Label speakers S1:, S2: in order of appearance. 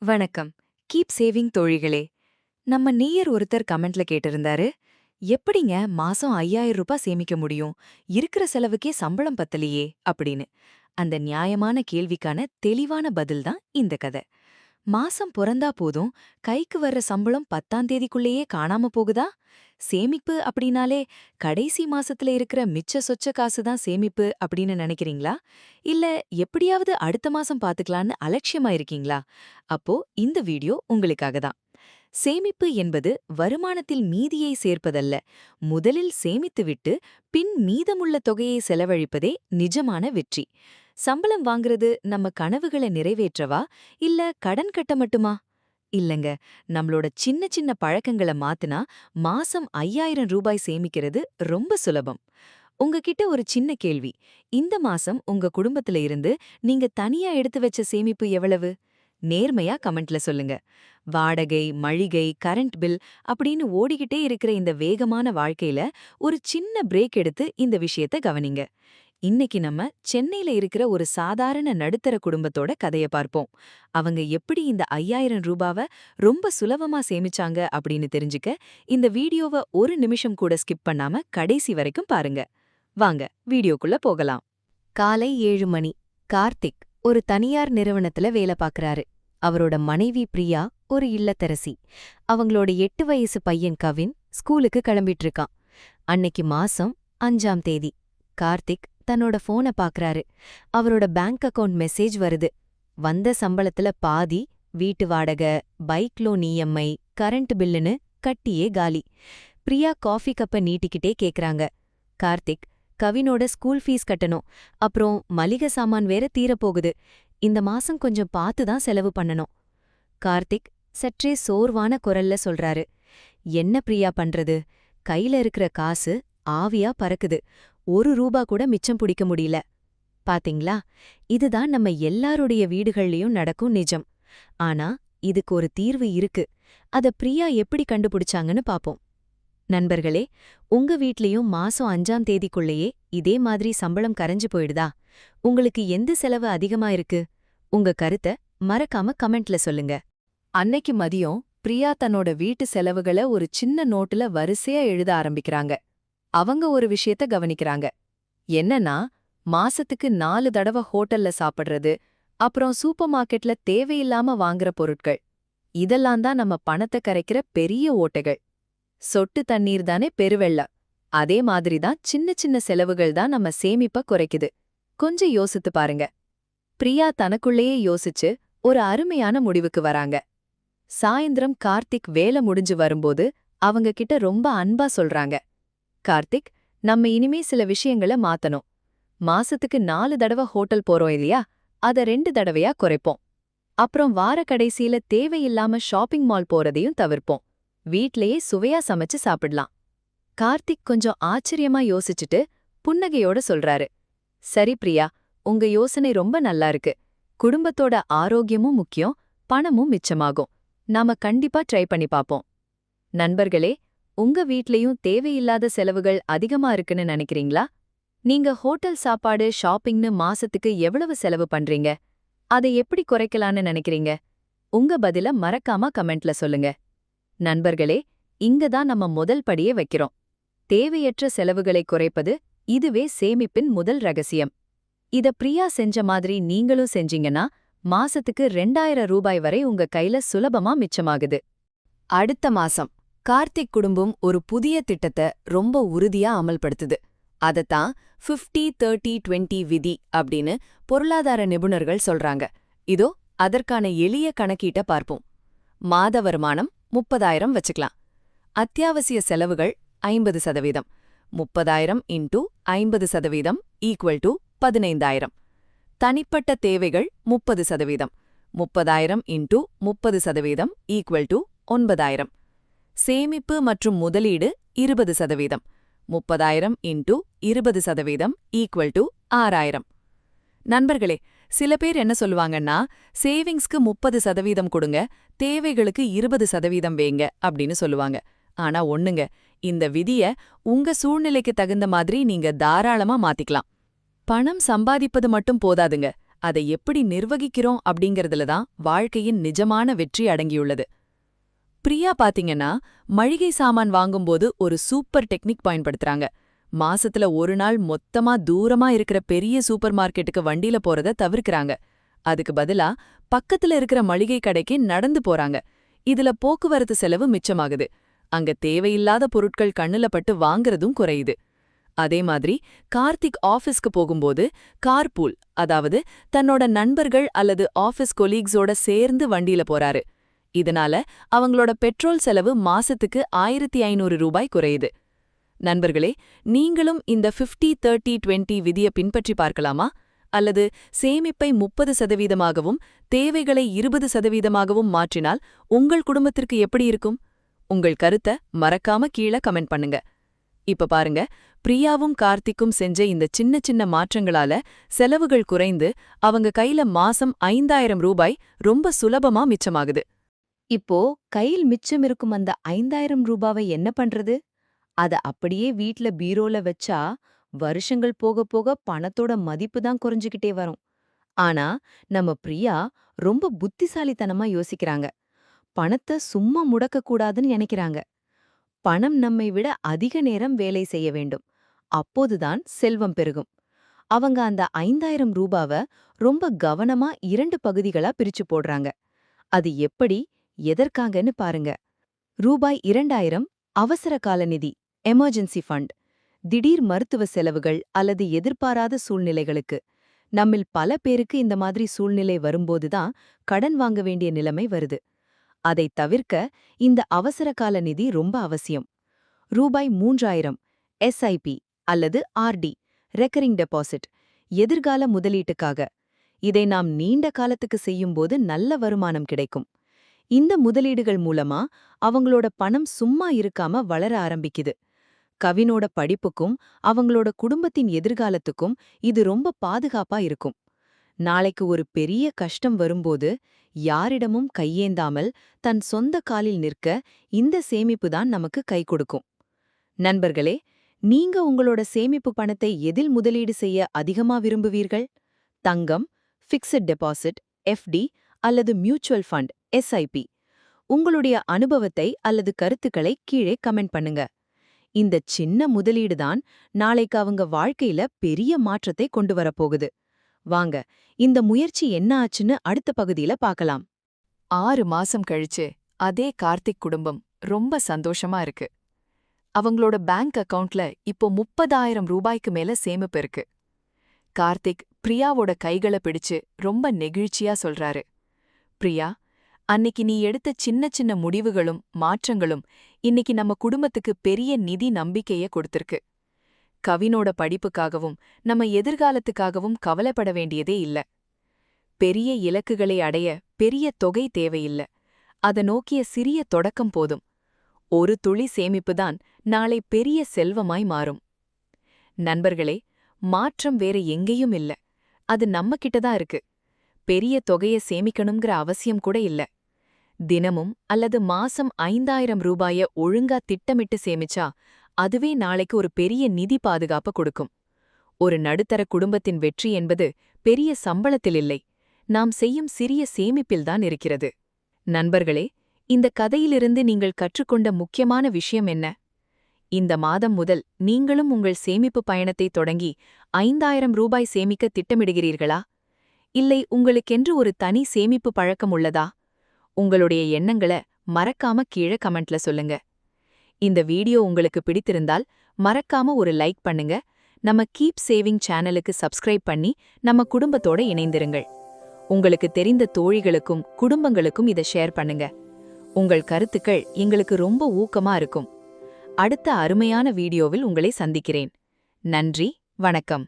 S1: வணக்கம். Keep saving தோழிகளே. நம்ம நேயர் ஒருத்தர் கமெண்ட்ல கேட்டிருந்தாரு, எப்படிங்க மாசம் 5000 ரூபாய் சேமிக்க முடியும்? இருக்கிற செலவுக்கே சம்பளம் பத்தலையே அப்படின்னு. அந்த நியாயமான கேள்விக்கான தெளிவான பதில் தான் இந்த கதை. மாசம் பொறந்தா போதும், கைக்கு வர்ற சம்பளம் 10ஆம் தேதிக்குள்ளேயே காணாம போகுதா? சேமிப்பு அப்படின்னாலே கடைசி மாசத்துல இருக்கிற மிச்ச சொச்ச காசு தான் சேமிப்பு அப்படின்னு நினைக்கிறீங்களா? இல்ல எப்படியாவது அடுத்த மாசம் பாத்துக்கலான்னு அலட்சியமா இருக்கீங்களா? அப்போ இந்த வீடியோ உங்களுக்காக தான். சேமிப்பு என்பது வருமானத்தில் மீதியை சேர்ப்பதல்ல. முதலில் சேமித்துவிட்டு பின் மீதமுள்ள தொகையை செலவழிப்பதே நிஜமான வெற்றி. சம்பளம் வாங்குறது நம்ம கனவுகளை நிறைவேற்றவா இல்ல கடன் கட்ட மட்டுமா? இல்லங்க. நம்மளோட சின்ன சின்ன பழக்கங்கள மாத்துனா மாசம் 5000 ரூபாய் சேமிக்கிறது ரொம்ப சுலபம். உங்ககிட்ட ஒரு சின்ன கேள்வி. இந்த மாசம் உங்க குடும்பத்துல இருந்து நீங்க தனியா எடுத்து வச்ச சேமிப்பு எவ்வளவு? நேர்மையா கமெண்ட்ல சொல்லுங்க. வாடகை, மளிகை, கரண்ட் பில் அப்படின்னு ஓடிக்கிட்டே இருக்கிற இந்த வேகமான வாழ்க்கையில ஒரு சின்ன பிரேக் எடுத்து இந்த விஷயத்த கவனிங்க. இன்னைக்கு நம்ம சென்னையில இருக்கிற ஒரு சாதாரண நடுத்தர குடும்பத்தோட கதைய பார்ப்போம். அவங்க எப்படி இந்த 5000 ரூபாவ ரொம்ப சுலபமா சேமிச்சாங்க அப்படின்னு தெரிஞ்சுக்க இந்த வீடியோவ ஒரு நிமிஷம் கூட ஸ்கிப் பண்ணாம கடைசி வரைக்கும் பாருங்க. வாங்க வீடியோக்குள்ள போகலாம். காலை 7 மணி. கார்த்திக் ஒரு தனியார் நிறுவனத்துல வேலை பார்க்கறாரு. அவரோட மனைவி பிரியா ஒரு இல்லத்தரசி. அவங்களோட 8 வயசு பையன் கவின் ஸ்கூலுக்கு கிளம்பிட்டு இருக்கான். அன்னைக்கு மாசம் 5ஆம் தேதி. கார்த்திக் தன்னோட போனை பார்க்கறாரு. அவரோட பேங்க் அக்கவுண்ட் மெசேஜ் வருது. வந்த சம்பளத்துல பாதி வீட்டு வாடகை, பைக் லோன் இஎம்ஐ, கரண்ட் பில்லுன்னு கட்டியே காலி. பிரியா காஃபி கப்ப நீட்டிக்கிட்டே கேக்குறாங்க. கார்த்திக், கவினோட ஸ்கூல் ஃபீஸ் கட்டணும். அப்புறம் மளிகை சாமான் வேற தீரப்போகுது. இந்த மாசம் கொஞ்சம் பார்த்து தான் செலவு பண்ணணும். கார்த்திக் சற்றே சோர்வான குரல்ல சொல்றாரு. என்ன பிரியா பண்றது? கையில இருக்கிற காசு ஆவியா பறக்குது. 1 ரூபா கூட மிச்சம் பிடிக்க முடியல. பாத்தீங்களா? இதுதான் நம்ம எல்லாருடைய வீடுகள்லயும் நடக்கும் நிஜம். ஆனா இதுக்கு ஒரு தீர்வு இருக்கு. அத பிரியா எப்படி கண்டுபிடிச்சாங்கன்னு பாப்போம். நண்பர்களே, உங்க வீட்லயும் மாசம் 5ஆம் தேதிக்குள்ளேயே இதே மாதிரி சம்பளம் கரைஞ்சு போயிடுதா? உங்களுக்கு எந்த செலவு அதிகமா இருக்கு? உங்க கருத்த மறக்காம கமெண்ட்ல சொல்லுங்க. அன்னைக்கு மதியம் பிரியா தன்னோட வீட்டு செலவுகள ஒரு சின்ன நோட்டுல வரிசையா எழுத ஆரம்பிக்கிறாங்க. அவங்க ஒரு விஷயத்த கவனிக்கிறாங்க. என்னன்னா, மாசத்துக்கு 4 தடவை ஹோட்டல்ல சாப்பிடுறது, அப்புறம் சூப்பர் மார்க்கெட்ல தேவையில்லாம வாங்குற பொருட்கள். இதெல்லாம் தான் நம்ம பணத்தை கரைக்கிற பெரிய ஓட்டைகள். சொட்டு தண்ணீர் தானே பெருவெள்ளம். அதே மாதிரி தான் சின்ன சின்ன செலவுகள் தான் நம்ம சேமிப்ப குறைக்குது. கொஞ்சம் யோசித்து பாருங்க. பிரியா தனக்குள்ளேயே யோசிச்சு ஒரு அருமையான முடிவுக்கு வராங்க. சாயந்திரம் கார்த்திக் வேலை முடிஞ்சு வரும்போது அவங்க கிட்ட ரொம்ப அன்பா சொல்றாங்க. கார்த்திக், நம்ம இனிமே சில விஷயங்கள மாத்தணும். மாசத்துக்கு 4 தடவை ஹோட்டல் போறோம் இல்லையா? அத 2 தடவையா குறைப்போம். அப்புறம் வார கடைசியில தேவையில்லாம ஷாப்பிங் மால் போறதையும் தவிர்ப்போம். வீட்லயே சுவையா சமைச்சு சாப்பிடலாம். கார்த்திக் கொஞ்சம் ஆச்சரியமா யோசிச்சுட்டு புன்னகையோட சொல்றாரு. சரி பிரியா, உங்க யோசனை ரொம்ப நல்லா இருக்கு. குடும்பத்தோட ஆரோக்கியமும் முக்கியம், பணமும் மிச்சமாகும். நாம கண்டிப்பா ட்ரை பண்ணி பாப்போம். நண்பர்களே, உங்க வீட்லயும் தேவையில்லாத செலவுகள் அதிகமா இருக்குன்னு நினைக்கிறீங்களா? நீங்க ஹோட்டல் சாப்பாடு, ஷாப்பிங்னு மாசத்துக்கு எவ்வளவு செலவு பண்றீங்க? அதை எப்படி குறைக்கலான்னு நினைக்கிறீங்க? உங்க பதில மறக்காம கமெண்ட்ல சொல்லுங்க. நண்பர்களே, இங்க தான் நம்ம முதல் படியே வைக்கிறோம். தேவையற்ற செலவுகளை குறைப்பது, இதுவே சேமிப்பின் முதல் ரகசியம். இத பிரியா செஞ்ச மாதிரி நீங்களும் செஞ்சீங்கன்னா மாசத்துக்கு 2000 ரூபாய் வரை உங்க கையில சுலபமா மிச்சமாகுது. அடுத்த மாசம் கார்த்திக் குடும்பம் ஒரு புதிய திட்டத்தை ரொம்ப உறுதியா அமல்படுத்துது. அதத்தான் 50-30-20 விதி அப்படின்னு பொருளாதார நிபுணர்கள் சொல்றாங்க. இதோ அதற்கான எளிய கணக்கீட்ட பார்ப்போம். மாத வருமானம் 30,000 வச்சுக்கலாம். அத்தியாவசிய செலவுகள் 50%. 30,000 இன்டூ 50% ஈக்குவல் டு 15,000. தனிப்பட்ட தேவைகள் 30%. 30,000 இன்டூ 30% ஈக்குவல் டு 9,000. சேமிப்பு மற்றும் முதலீடு 20%. 30,000 இன்டூ 20% ஈக்குவல் டு 6,000. நண்பர்களே, சில பேர் என்ன சொல்லுவாங்கன்னா, சேவிங்ஸ்க்கு 30% கொடுங்க, தேவைகளுக்கு 20% வைங்க அப்படின்னு சொல்லுவாங்க. ஆனா ஒண்ணுங்க, இந்த விதிய உங்க சூழ்நிலைக்கு தகுந்த மாதிரி நீங்க தாராளமா மாத்திக்கலாம். பணம் சம்பாதிப்பது மட்டும் போதாதுங்க, அதை எப்படி நிர்வகிக்கிறோம் அப்படிங்கறதுல தான் வாழ்க்கையின் நிஜமான வெற்றி அடங்கியுள்ளது. பிரியா பாத்தீங்கன்னா, மளிகை சாமான் வாங்கும்போது ஒரு சூப்பர் டெக்னிக் பயன்படுத்துறாங்க. மாசத்துல ஒரு நாள் மொத்தமா தூரமா இருக்கிற பெரிய சூப்பர் மார்க்கெட்டுக்கு வண்டியில போறத தவிர்க்கறாங்க. அதுக்கு பதிலா பக்கத்துல இருக்கிற மளிகை கடைக்கு நடந்து போறாங்க. இதுல போக்குவரத்து செலவு மிச்சமாகுது. அங்க தேவையில்லாத பொருட்கள் கண்ணுல பட்டு வாங்குறதும் குறையுது. அதே மாதிரி கார்த்திக் ஆபீஸ்க்கு போகும்போது கார்பூல், அதாவது தன்னோட நண்பர்கள் அல்லது ஆபீஸ் கொலீக்ஸோட சேர்ந்து வண்டியில போறாரு. இதனால அவங்களோட பெட்ரோல் செலவு மாசத்துக்கு 1500 ரூபாய் குறையுது. நண்பர்களே, நீங்களும் இந்த 50-30-20 விதியை பின்பற்றி பார்க்கலாமா? அல்லது சேமிப்பை 30%ஆகவும் தேவைகளை 20%ஆகவும் மாற்றினால் உங்கள் குடும்பத்திற்கு எப்படி இருக்கும்? உங்கள் கருத்தை மறக்காம கீழே கமெண்ட் பண்ணுங்க. இப்ப பாருங்க, பிரியாவும் கார்த்திக்கும் செஞ்ச இந்த சின்ன சின்ன மாற்றங்களால செலவுகள் குறைந்து அவங்க கையில மாசம் 5000 ரூபாய் ரொம்ப சுலபமா மிச்சமாகுது.
S2: இப்போ கையில் மிச்சம் இருக்கும் அந்த 5000 ரூபாவை என்ன பண்றது? அத அப்படியே வீட்ல பீரோல வச்சா வருஷங்கள் போக போக பணத்தோட மதிப்பு தான் குறைஞ்சுகிட்டே வரும். ஆனா நம்ம பிரியா ரொம்ப புத்திசாலித்தனமா யோசிக்கிறாங்க. பணத்த சும்மா முடக்க கூடாதுன்னு நினைக்கிறாங்க. பணம் நம்மை விட அதிக நேரம் வேலை செய்ய வேண்டும். அப்போதுதான் செல்வம் பெருகும். அவங்க அந்த 5000 ரூபாவ ரொம்ப கவனமா 2 பகுதிகளா பிரிச்சு போடுறாங்க. அது எப்படி, எதற்காகன்னு பாருங்க. ரூபாய் 2000 அவசர கால நிதி, எமர்ஜென்சி ஃபண்ட். திடீர் மருத்துவ செலவுகள் அல்லது எதிர்பாராத சூழ்நிலைகளுக்கு. நம்மில் பல பேருக்கு இந்த மாதிரி சூழ்நிலை வரும்போதுதான் கடன் வாங்க வேண்டிய நிலைமை வருது. அதை தவிர்க்க இந்த அவசர கால நிதி ரொம்ப அவசியம். ரூபாய் 3000 எஸ்ஐபி அல்லது ஆர்டி, ரெக்கரிங் டெபாசிட், எதிர்கால முதலீட்டுக்காக. இதை நாம் நீண்ட காலத்துக்கு செய்யும்போது நல்ல வருமானம் கிடைக்கும். இந்த முதலீடுகள் மூலமா அவங்களோட பணம் சும்மா இருக்காம வளர ஆரம்பிக்குது. கவினோட படிப்புக்கும் அவங்களோட குடும்பத்தின் எதிர்காலத்துக்கும் இது ரொம்ப பாதுகாப்பா இருக்கும். நாளைக்கு ஒரு பெரிய கஷ்டம் வரும்போது யாரிடமும் கையேந்தாமல் தன் சொந்த காலில் நிற்க இந்த சேமிப்பு தான் நமக்கு கை கொடுக்கும். நண்பர்களே, நீங்க உங்களோட சேமிப்பு பணத்தை எதில் முதலீடு செய்ய அதிகமா விரும்புவீர்கள்? தங்கம், ஃபிக்ஸட் டெபாசிட், எஃப்டி அல்லது மியூச்சுவல் ஃபண்ட், எஸ்ஐபி? உங்களுடைய அனுபவத்தை அல்லது கருத்துக்களை கீழே கமெண்ட் பண்ணுங்க. இந்த சின்ன முதலீடு தான் நாளைக்கு அவங்க வாழ்க்கையில பெரிய மாற்றத்தை கொண்டு வரப்போகுது. வாங்க, இந்த முயற்சி என்ன ஆச்சுன்னு அடுத்த பகுதியில பார்க்கலாம்.
S1: 6 மாசம் கழிச்சு அதே கார்த்திக் குடும்பம் ரொம்ப சந்தோஷமா இருக்கு. அவங்களோட பேங்க் அக்கவுண்ட்ல இப்போ 30,000 ரூபாய்க்கு மேல சேமிப்பு இருக்கு. கார்த்திக் பிரியாவோட கைகளை பிடிச்சு ரொம்ப நெகிழ்ச்சியா சொல்றாரு, பிரியா, அன்னிக்கு நீ எடுத்த சின்ன சின்ன முடிவுகளும் மாற்றங்களும் இன்னைக்கு நம்ம குடும்பத்துக்கு பெரிய நிதி நம்பிக்கைய கொடுத்திருக்கு. கவினோட படிப்புக்காகவும் நம்ம எதிர்காலத்துக்காகவும் கவலைப்பட வேண்டியதே இல்ல. பெரிய இலக்குகளை அடைய பெரிய தொகை தேவையில்ல. அத நோக்கிய சிறிய தொடக்கம் போதும். ஒரு துளி சேமிப்புதான் நாளை பெரிய செல்வமாய் மாறும். நண்பர்களே, மாற்றம் வேற எங்கேயும் இல்ல. அது நம்ம கிட்டதான் இருக்கு. பெரிய தொகைய சேமிக்கணுங்கிற அவசியம் கூட இல்ல. தினமும் அல்லது மாசம் 5000 ரூபாய ஒழுங்கா திட்டமிட்டு சேமிச்சா அதுவே நாளைக்கு ஒரு பெரிய நிதி பாதுகாப்பு கொடுக்கும். ஒரு நடுத்தர குடும்பத்தின் வெற்றி என்பது பெரிய சம்பளத்தில் இல்லை, நாம் செய்யும் சிறிய சேமிப்பில்தான் இருக்கிறது. நண்பர்களே, இந்த கதையிலிருந்து நீங்கள் கற்றுக்கொண்ட முக்கியமான விஷயம் என்ன? இந்த மாதம் முதல் நீங்களும் உங்கள் சேமிப்பு பயணத்தை தொடங்கி 5000 ரூபாய் சேமிக்க திட்டமிடுகிறீர்களா? இல்லை உங்களுக்கென்று ஒரு தனி சேமிப்பு பழக்கம் உள்ளதா? உங்களுடைய எண்ணங்களை மறக்காம கீழே கமெண்ட்ல சொல்லுங்க. இந்த வீடியோ உங்களுக்கு பிடித்திருந்தால் மறக்காம ஒரு லைக் பண்ணுங்க. நம்ம கீப் சேவிங் சேனலுக்கு சப்ஸ்கிரைப் பண்ணி நம்ம குடும்பத்தோட இணைந்திருங்கள். உங்களுக்கு தெரிந்த தோழிகளுக்கும் குடும்பங்களுக்கும் இதை ஷேர் பண்ணுங்க. உங்கள் கருத்துக்கள் எங்களுக்கு ரொம்ப ஊக்கமா இருக்கும். அடுத்த அருமையான வீடியோவில் உங்களை சந்திக்கிறேன். நன்றி, வணக்கம்.